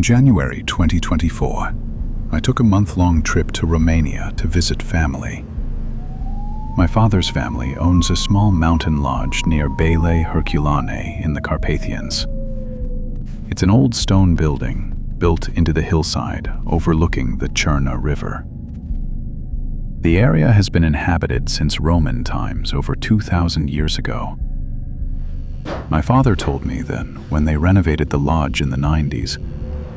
January 2024, I took a month-long trip to Romania to visit family. My father's family owns a small mountain lodge near Bele Herculane in the Carpathians. It's an old stone building built into the hillside overlooking the Cherna River. The area has been inhabited since Roman times over 2,000 years ago. My father told me that when they renovated the lodge in the 90s,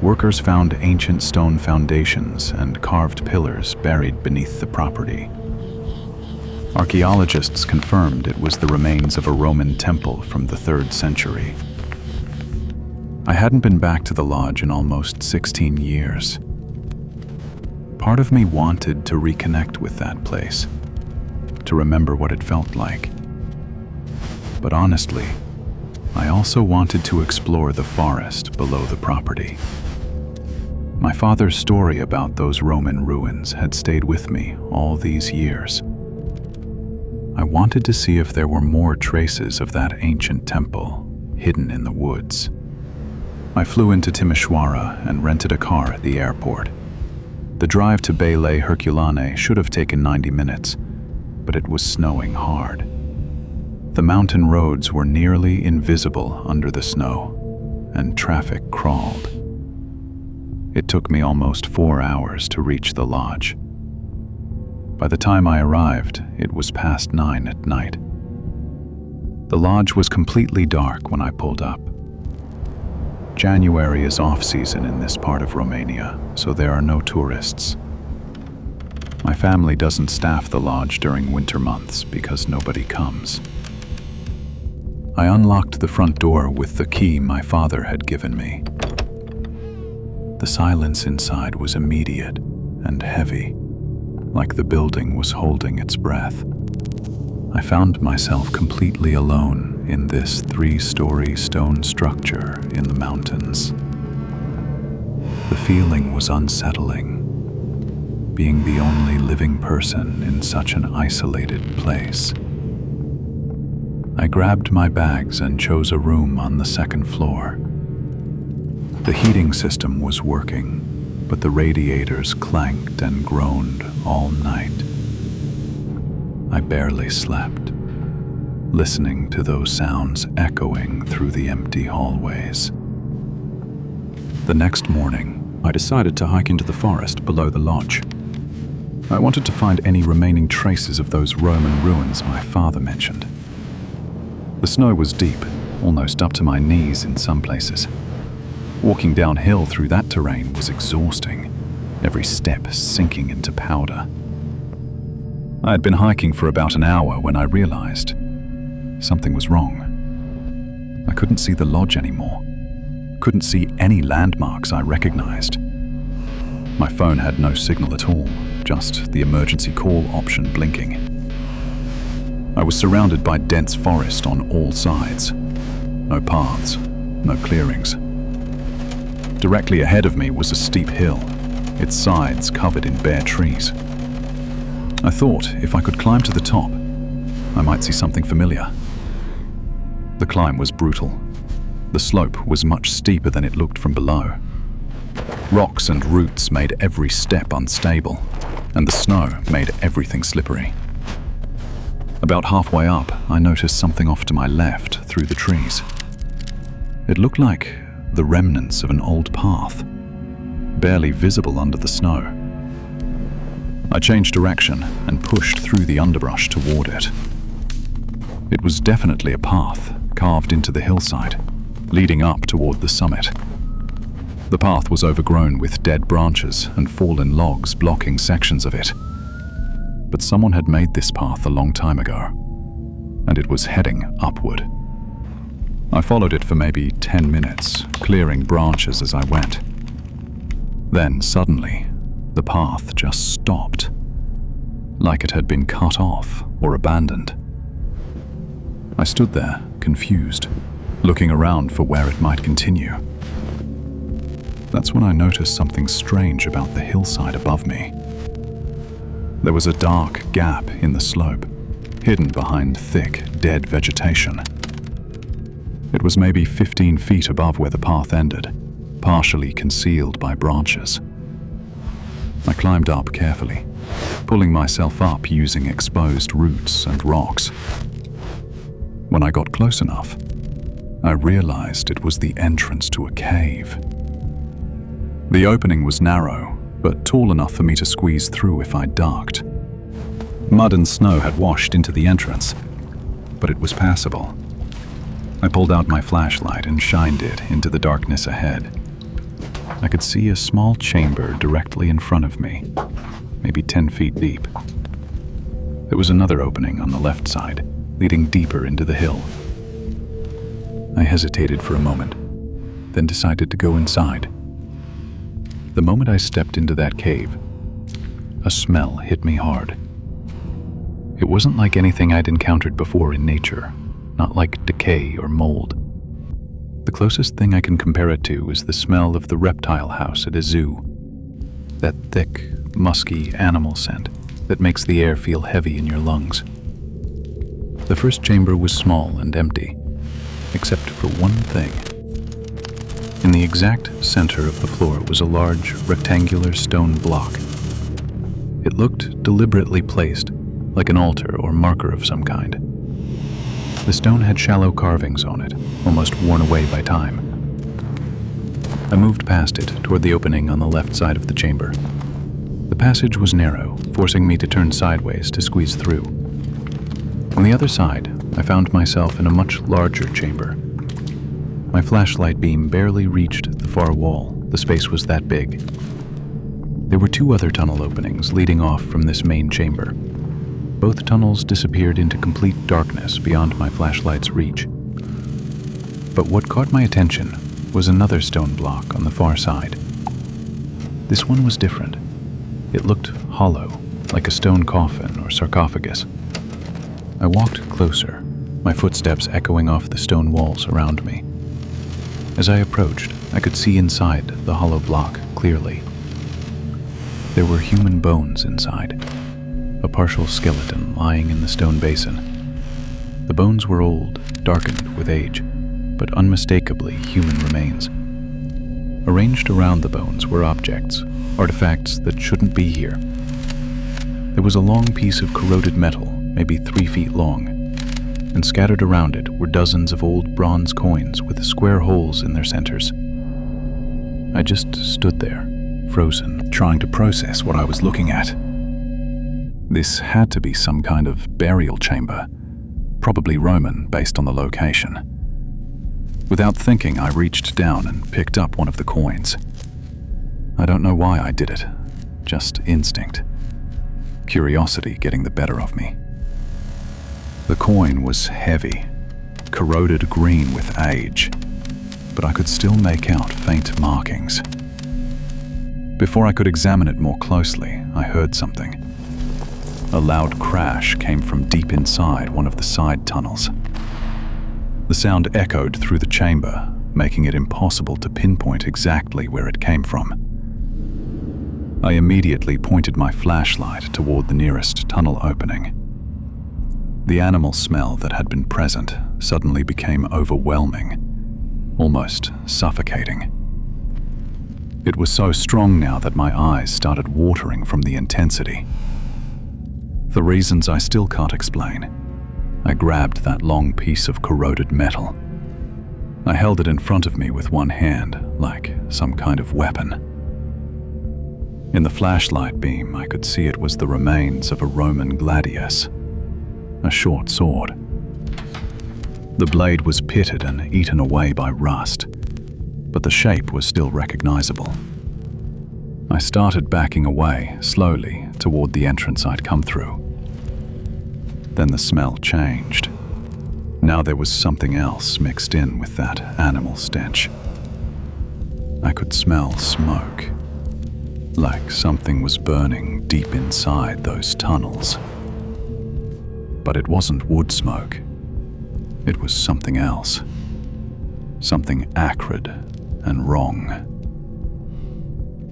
workers found ancient stone foundations and carved pillars buried beneath the property. Archaeologists confirmed it was the remains of a Roman temple from the 3rd century. I hadn't been back to the lodge in almost 16 years. Part of me wanted to reconnect with that place, to remember what it felt like. But honestly, I also wanted to explore the forest below the property. My father's story about those Roman ruins had stayed with me all these years. I wanted to see if there were more traces of that ancient temple hidden in the woods. I flew into Timișoara and rented a car at the airport. The drive to Bele Herculane should have taken 90 minutes, but it was snowing hard. The mountain roads were nearly invisible under the snow, and traffic crawled. It took me almost 4 hours to reach the lodge. By the time I arrived, it was past 9 at night. The lodge was completely dark when I pulled up. January is off-season in this part of Romania, so there are no tourists. My family doesn't staff the lodge during winter months because nobody comes. I unlocked the front door with the key my father had given me. The silence inside was immediate and heavy, like the building was holding its breath. I found myself completely alone in this 3-story stone structure in the mountains. The feeling was unsettling, being the only living person in such an isolated place. I grabbed my bags and chose a room on the 2nd floor. The heating system was working, but the radiators clanked and groaned all night. I barely slept, listening to those sounds echoing through the empty hallways. The next morning, I decided to hike into the forest below the lodge. I wanted to find any remaining traces of those Roman ruins my father mentioned. The snow was deep, almost up to my knees in some places. Walking downhill through that terrain was exhausting, every step sinking into powder. I had been hiking for about an hour when I realized something was wrong. I couldn't see the lodge anymore. Couldn't see any landmarks I recognized. My phone had no signal at all, just the emergency call option blinking. I was surrounded by dense forest on all sides. No paths, no clearings. Directly ahead of me was a steep hill, its sides covered in bare trees. I thought if I could climb to the top, I might see something familiar. The climb was brutal. The slope was much steeper than it looked from below. Rocks and roots made every step unstable, and the snow made everything slippery. About halfway up, I noticed something off to my left through the trees. It looked like the remnants of an old path, barely visible under the snow. I changed direction and pushed through the underbrush toward it. It was definitely a path carved into the hillside, leading up toward the summit. The path was overgrown with dead branches and fallen logs blocking sections of it. But someone had made this path a long time ago, and it was heading upward. I followed it for maybe 10 minutes, clearing branches as I went. Then, suddenly, the path just stopped, like it had been cut off or abandoned. I stood there, confused, looking around for where it might continue. That's when I noticed something strange about the hillside above me. There was a dark gap in the slope, hidden behind thick, dead vegetation. It was maybe 15 feet above where the path ended, partially concealed by branches. I climbed up carefully, pulling myself up using exposed roots and rocks. When I got close enough, I realized it was the entrance to a cave. The opening was narrow, but tall enough for me to squeeze through if I ducked. Mud and snow had washed into the entrance, but it was passable. I pulled out my flashlight and shined it into the darkness ahead. I could see a small chamber directly in front of me, maybe 10 feet deep. There was another opening on the left side, leading deeper into the hill. I hesitated for a moment, then decided to go inside. The moment I stepped into that cave, a smell hit me hard. It wasn't like anything I'd encountered before in nature, not like decay or mold. The closest thing I can compare it to is the smell of the reptile house at a zoo. That thick, musky animal scent that makes the air feel heavy in your lungs. The first chamber was small and empty, except for one thing. In the exact center of the floor was a large, rectangular stone block. It looked deliberately placed, like an altar or marker of some kind. The stone had shallow carvings on it, almost worn away by time. I moved past it toward the opening on the left side of the chamber. The passage was narrow, forcing me to turn sideways to squeeze through. On the other side, I found myself in a much larger chamber. My flashlight beam barely reached the far wall. The space was that big. There were 2 other tunnel openings leading off from this main chamber. Both tunnels disappeared into complete darkness beyond my flashlight's reach. But what caught my attention was another stone block on the far side. This one was different. It looked hollow, like a stone coffin or sarcophagus. I walked closer, my footsteps echoing off the stone walls around me. As I approached, I could see inside the hollow block clearly. There were human bones inside, a partial skeleton lying in the stone basin. The bones were old, darkened with age, but unmistakably human remains. Arranged around the bones were objects, artifacts that shouldn't be here. There was a long piece of corroded metal, maybe 3 feet long, and scattered around it were dozens of old bronze coins with square holes in their centers. I just stood there, frozen, trying to process what I was looking at. This had to be some kind of burial chamber, probably Roman based on the location. Without thinking, I reached down and picked up one of the coins. I don't know why I did it, just instinct. Curiosity getting the better of me. The coin was heavy, corroded green with age, but I could still make out faint markings. Before I could examine it more closely, I heard something. A loud crash came from deep inside one of the side tunnels. The sound echoed through the chamber, making it impossible to pinpoint exactly where it came from. I immediately pointed my flashlight toward the nearest tunnel opening. The animal smell that had been present suddenly became overwhelming, almost suffocating. It was so strong now that my eyes started watering from the intensity. For reasons I still can't explain, I grabbed that long piece of corroded metal. I held it in front of me with one hand, like some kind of weapon. In the flashlight beam, I could see it was the remains of a Roman gladius, a short sword. The blade was pitted and eaten away by rust, but the shape was still recognizable. I started backing away, slowly, toward the entrance I'd come through. Then the smell changed. Now there was something else mixed in with that animal stench. I could smell smoke, like something was burning deep inside those tunnels. But it wasn't wood smoke. It was something else. Something acrid and wrong.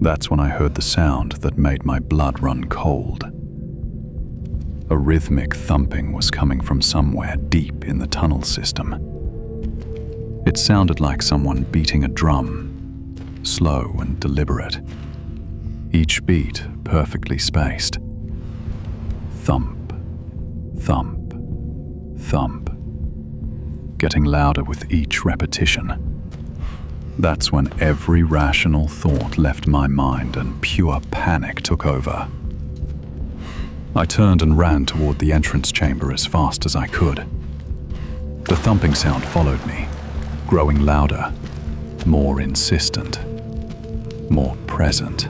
That's when I heard the sound that made my blood run cold. A rhythmic thumping was coming from somewhere deep in the tunnel system. It sounded like someone beating a drum, slow and deliberate, each beat perfectly spaced. Thump, thump, thump, getting louder with each repetition. That's when every rational thought left my mind and pure panic took over. I turned and ran toward the entrance chamber as fast as I could. The thumping sound followed me, growing louder, more insistent, more present.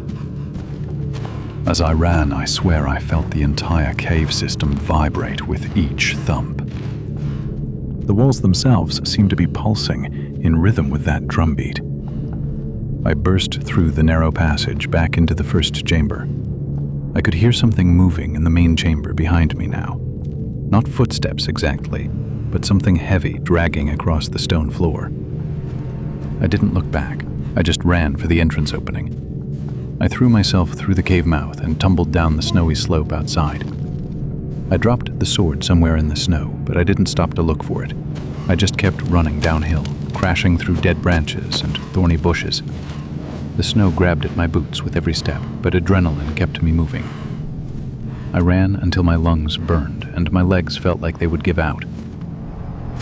As I ran, I swear I felt the entire cave system vibrate with each thump. The walls themselves seemed to be pulsing in rhythm with that drumbeat. I burst through the narrow passage back into the first chamber. I could hear something moving in the main chamber behind me now. Not footsteps exactly, but something heavy dragging across the stone floor. I didn't look back. I just ran for the entrance opening. I threw myself through the cave mouth and tumbled down the snowy slope outside. I dropped the sword somewhere in the snow, but I didn't stop to look for it. I just kept running downhill, crashing through dead branches and thorny bushes. The snow grabbed at my boots with every step, but adrenaline kept me moving. I ran until my lungs burned and my legs felt like they would give out.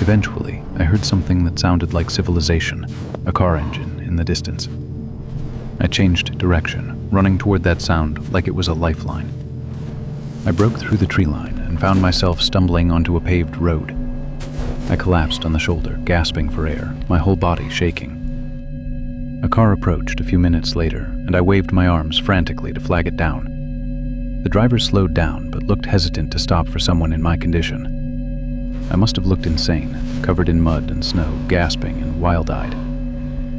Eventually, I heard something that sounded like civilization, a car engine in the distance. I changed direction, running toward that sound like it was a lifeline. I broke through the tree line and found myself stumbling onto a paved road. I collapsed on the shoulder, gasping for air, my whole body shaking. A car approached a few minutes later, and I waved my arms frantically to flag it down. The driver slowed down, but looked hesitant to stop for someone in my condition. I must have looked insane, covered in mud and snow, gasping and wild-eyed.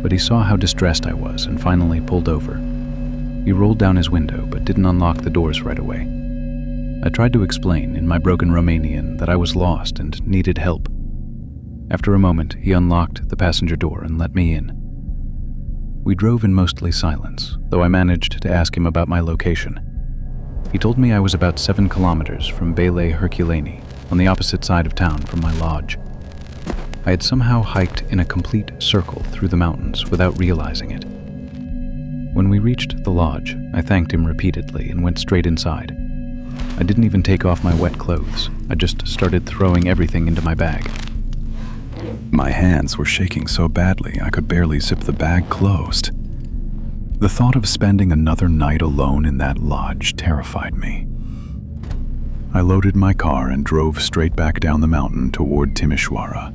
But he saw how distressed I was and finally pulled over. He rolled down his window, but didn't unlock the doors right away. I tried to explain in my broken Romanian that I was lost and needed help. After a moment, he unlocked the passenger door and let me in. We drove in mostly silence, though I managed to ask him about my location. He told me I was about 7 kilometers from Bele Herculeni, on the opposite side of town from my lodge. I had somehow hiked in a complete circle through the mountains without realizing it. When we reached the lodge, I thanked him repeatedly and went straight inside. I didn't even take off my wet clothes. I just started throwing everything into my bag. My hands were shaking so badly I could barely zip the bag closed. The thought of spending another night alone in that lodge terrified me. I loaded my car and drove straight back down the mountain toward Timișoara.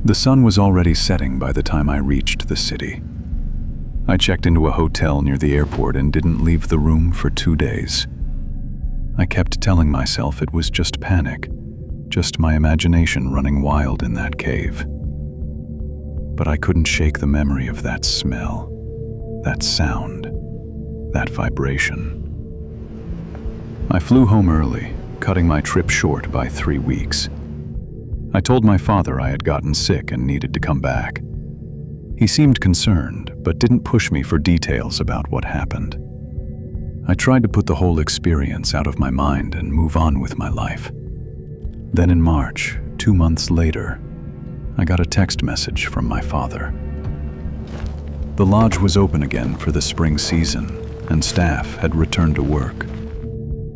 The sun was already setting by the time I reached the city. I checked into a hotel near the airport and didn't leave the room for 2 days. I kept telling myself it was just panic, just my imagination running wild in that cave. But I couldn't shake the memory of that smell, that sound, that vibration. I flew home early, cutting my trip short by 3 weeks. I told my father I had gotten sick and needed to come back. He seemed concerned, but didn't push me for details about what happened. I tried to put the whole experience out of my mind and move on with my life. Then in March, 2 months later, I got a text message from my father. The lodge was open again for the spring season, and staff had returned to work.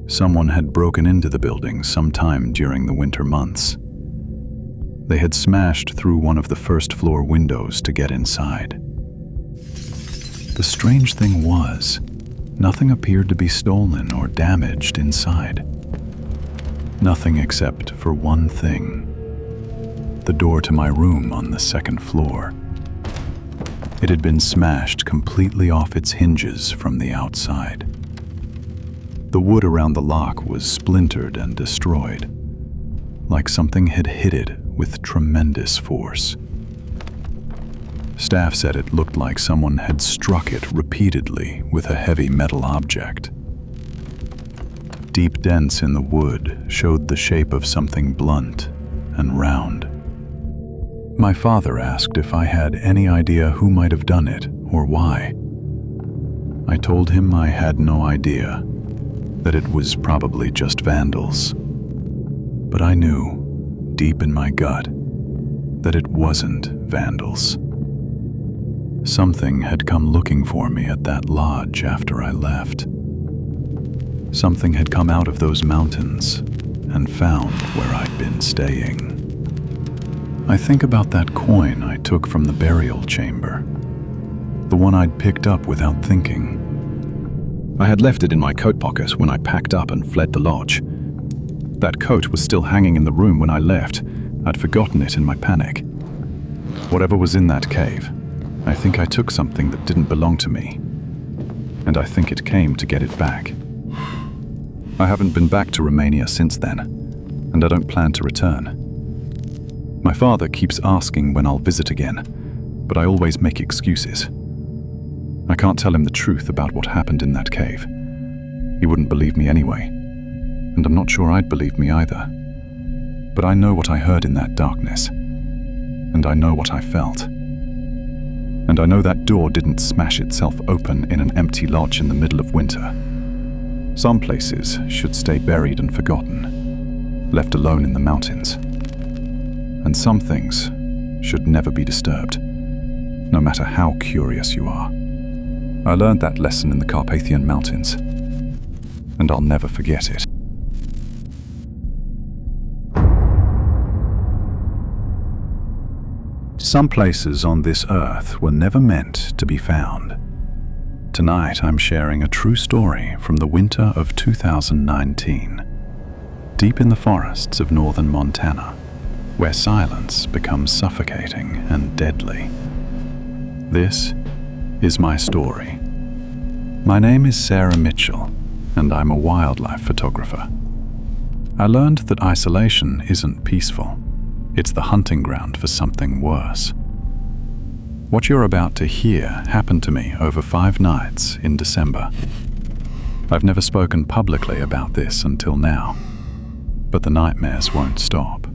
Someone had broken into the building sometime during the winter months. They had smashed through one of the first-floor windows to get inside. The strange thing was, nothing appeared to be stolen or damaged inside. Nothing except for one thing: the door to my room on the second floor. It had been smashed completely off its hinges from the outside. The wood around the lock was splintered and destroyed, like something had hit it with tremendous force. Staff said it looked like someone had struck it repeatedly with a heavy metal object. Deep dents in the wood showed the shape of something blunt and round. My father asked if I had any idea who might have done it or why. I told him I had no idea, that it was probably just vandals. But I knew, deep in my gut, that it wasn't vandals. Something had come looking for me at that lodge after I left. Something had come out of those mountains and found where I'd been staying. I think about that coin I took from the burial chamber, the one I'd picked up without thinking. I had left it in my coat pocket when I packed up and fled the lodge. That coat was still hanging in the room when I left. I'd forgotten it in my panic. Whatever was in that cave, I think I took something that didn't belong to me, and I think it came to get it back. I haven't been back to Romania since then, and I don't plan to return. My father keeps asking when I'll visit again, but I always make excuses. I can't tell him the truth about what happened in that cave. He wouldn't believe me anyway, and I'm not sure I'd believe me either. But I know what I heard in that darkness, and I know what I felt. And I know that door didn't smash itself open in an empty lodge in the middle of winter. Some places should stay buried and forgotten, left alone in the mountains. And some things should never be disturbed, no matter how curious you are. I learned that lesson in the Carpathian Mountains, and I'll never forget it. Some places on this earth were never meant to be found. Tonight I'm sharing a true story from the winter of 2019, deep in the forests of northern Montana, where silence becomes suffocating and deadly. This is my story. My name is Sarah Mitchell, and I'm a wildlife photographer. I learned that isolation isn't peaceful. It's the hunting ground for something worse. What you're about to hear happened to me over 5 nights in December. I've never spoken publicly about this until now, but the nightmares won't stop.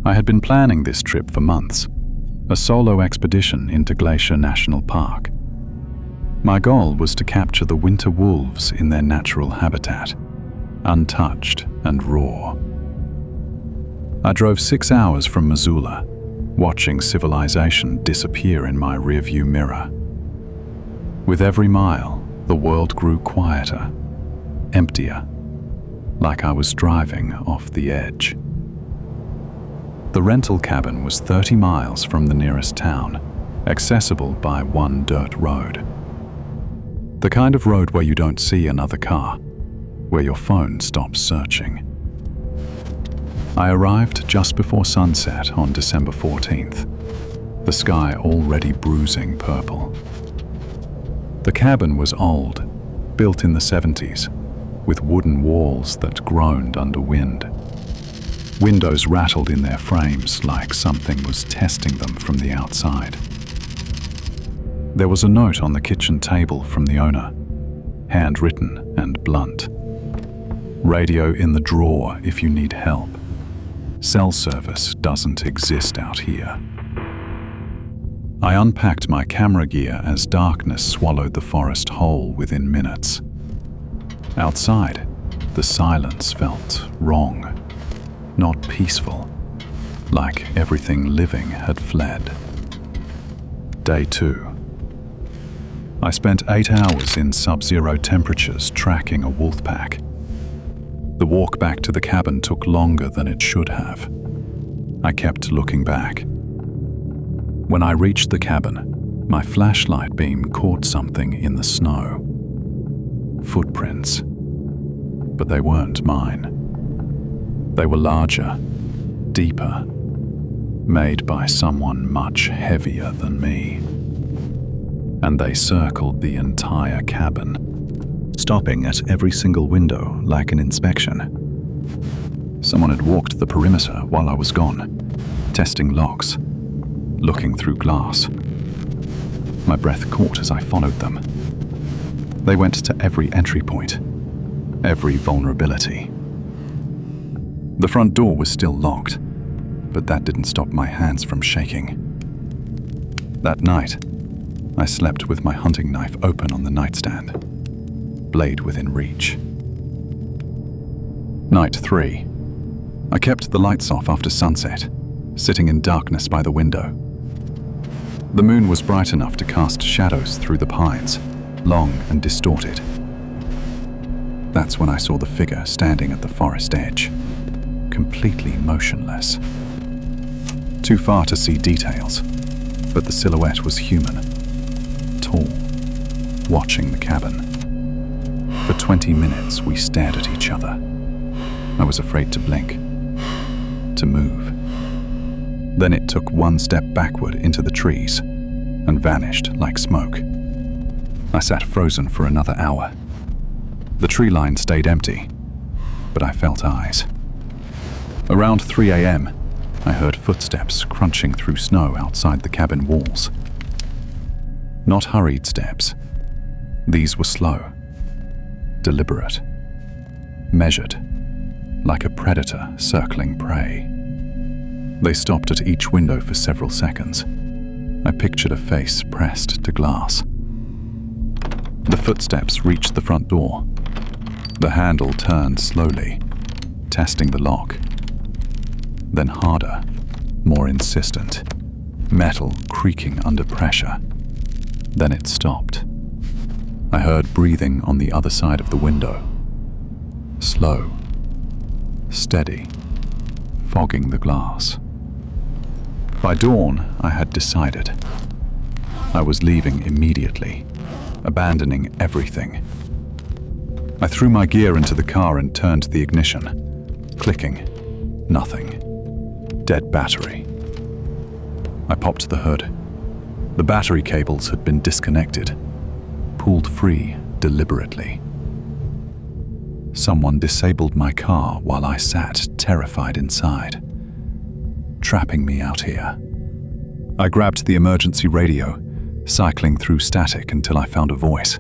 I had been planning this trip for months, a solo expedition into Glacier National Park. My goal was to capture the winter wolves in their natural habitat, untouched and raw. I drove 6 hours from Missoula, watching civilization disappear in my rearview mirror. With every mile, the world grew quieter, emptier, like I was driving off the edge. The rental cabin was 30 miles from the nearest town, accessible by one dirt road. The kind of road where you don't see another car, where your phone stops searching. I arrived just before sunset on December 14th, the sky already bruising purple. The cabin was old, built in the 70s, with wooden walls that groaned under wind. Windows rattled in their frames like something was testing them from the outside. There was a note on the kitchen table from the owner, handwritten and blunt. Radio in the drawer if you need help. Cell service doesn't exist out here. I unpacked my camera gear as darkness swallowed the forest whole within minutes. Outside, the silence felt wrong, not peaceful, like everything living had fled. Day 2. I spent 8 hours in sub-zero temperatures tracking a wolf pack. The walk back to the cabin took longer than it should have. I kept looking back. When I reached the cabin, my flashlight beam caught something in the snow. Footprints. But they weren't mine. They were larger, deeper, made by someone much heavier than me. And they circled the entire cabin, stopping at every single window like an inspection. Someone had walked the perimeter while I was gone, testing locks, looking through glass. My breath caught as I followed them. They went to every entry point, every vulnerability. The front door was still locked, but that didn't stop my hands from shaking. That night, I slept with my hunting knife open on the nightstand, blade within reach. Night 3. I kept the lights off after sunset, sitting in darkness by the window. The moon was bright enough to cast shadows through the pines, long and distorted. That's when I saw the figure standing at the forest edge, completely motionless. Too far to see details, but the silhouette was human, tall, watching the cabin. For 20 minutes, we stared at each other. I was afraid to blink, to move. Then it took one step backward into the trees and vanished like smoke. I sat frozen for another hour. The tree line stayed empty, but I felt eyes. Around 3 a.m., I heard footsteps crunching through snow outside the cabin walls. Not hurried steps. These were slow, deliberate, measured, like a predator circling prey. They stopped at each window for several seconds. I pictured a face pressed to glass. The footsteps reached the front door. The handle turned slowly, testing the lock. Then harder, more insistent, metal creaking under pressure. Then it stopped. I heard breathing on the other side of the window. Slow, steady, fogging the glass. By dawn, I had decided. I was leaving immediately, abandoning everything. I threw my gear into the car and turned the ignition. Clicking. Nothing. Dead battery. I popped the hood. The battery cables had been disconnected, pulled free deliberately. Someone disabled my car while I sat terrified inside, trapping me out here. I grabbed the emergency radio, cycling through static until I found a voice.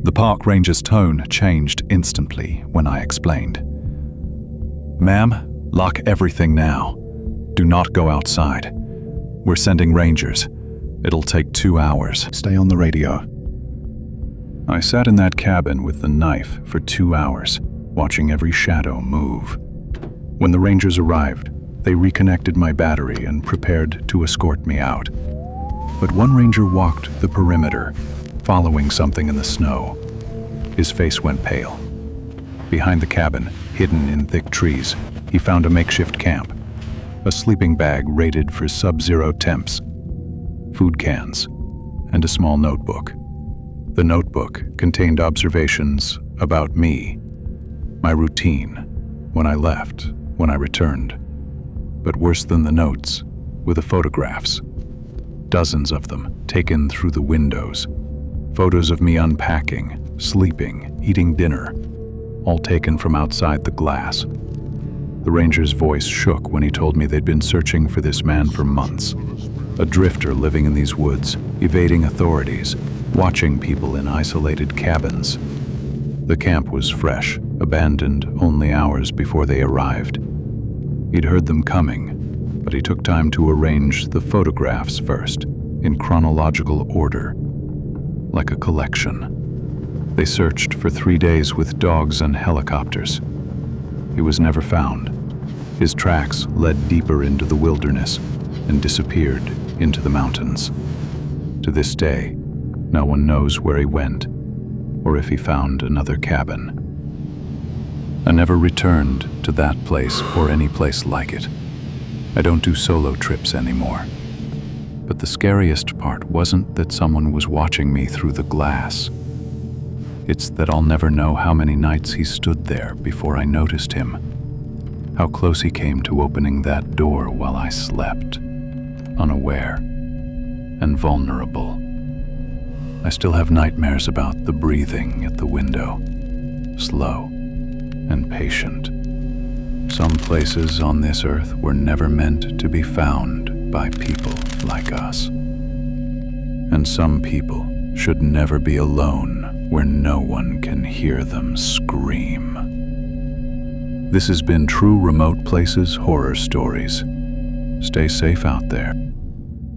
The park ranger's tone changed instantly when I explained. "Ma'am, lock everything now. Do not go outside. We're sending rangers. It'll take 2 hours. Stay on the radio." I sat in that cabin with the knife for 2 hours, watching every shadow move. When the rangers arrived, they reconnected my battery and prepared to escort me out. But one ranger walked the perimeter, following something in the snow. His face went pale. Behind the cabin, hidden in thick trees, he found a makeshift camp, a sleeping bag rated for sub-zero temps, food cans, and a small notebook. The notebook contained observations about me, my routine, when I left, when I returned. But worse than the notes were the photographs. Dozens of them taken through the windows. Photos of me unpacking, sleeping, eating dinner, all taken from outside the glass. The ranger's voice shook when he told me they'd been searching for this man for months. A drifter living in these woods, evading authorities, watching people in isolated cabins. The camp was fresh, abandoned only hours before they arrived. He'd heard them coming, but he took time to arrange the photographs first, in chronological order, like a collection. They searched for 3 days with dogs and helicopters. He was never found. His tracks led deeper into the wilderness and disappeared into the mountains. To this day, no one knows where he went or if he found another cabin. I never returned to that place or any place like it. I don't do solo trips anymore. But the scariest part wasn't that someone was watching me through the glass. It's that I'll never know how many nights he stood there before I noticed him. How close he came to opening that door while I slept, unaware and vulnerable. I still have nightmares about the breathing at the window, slow and patient. Some places on this earth were never meant to be found by people like us. And some people should never be alone where no one can hear them scream. This has been True Remote Places Horror Stories. Stay safe out there.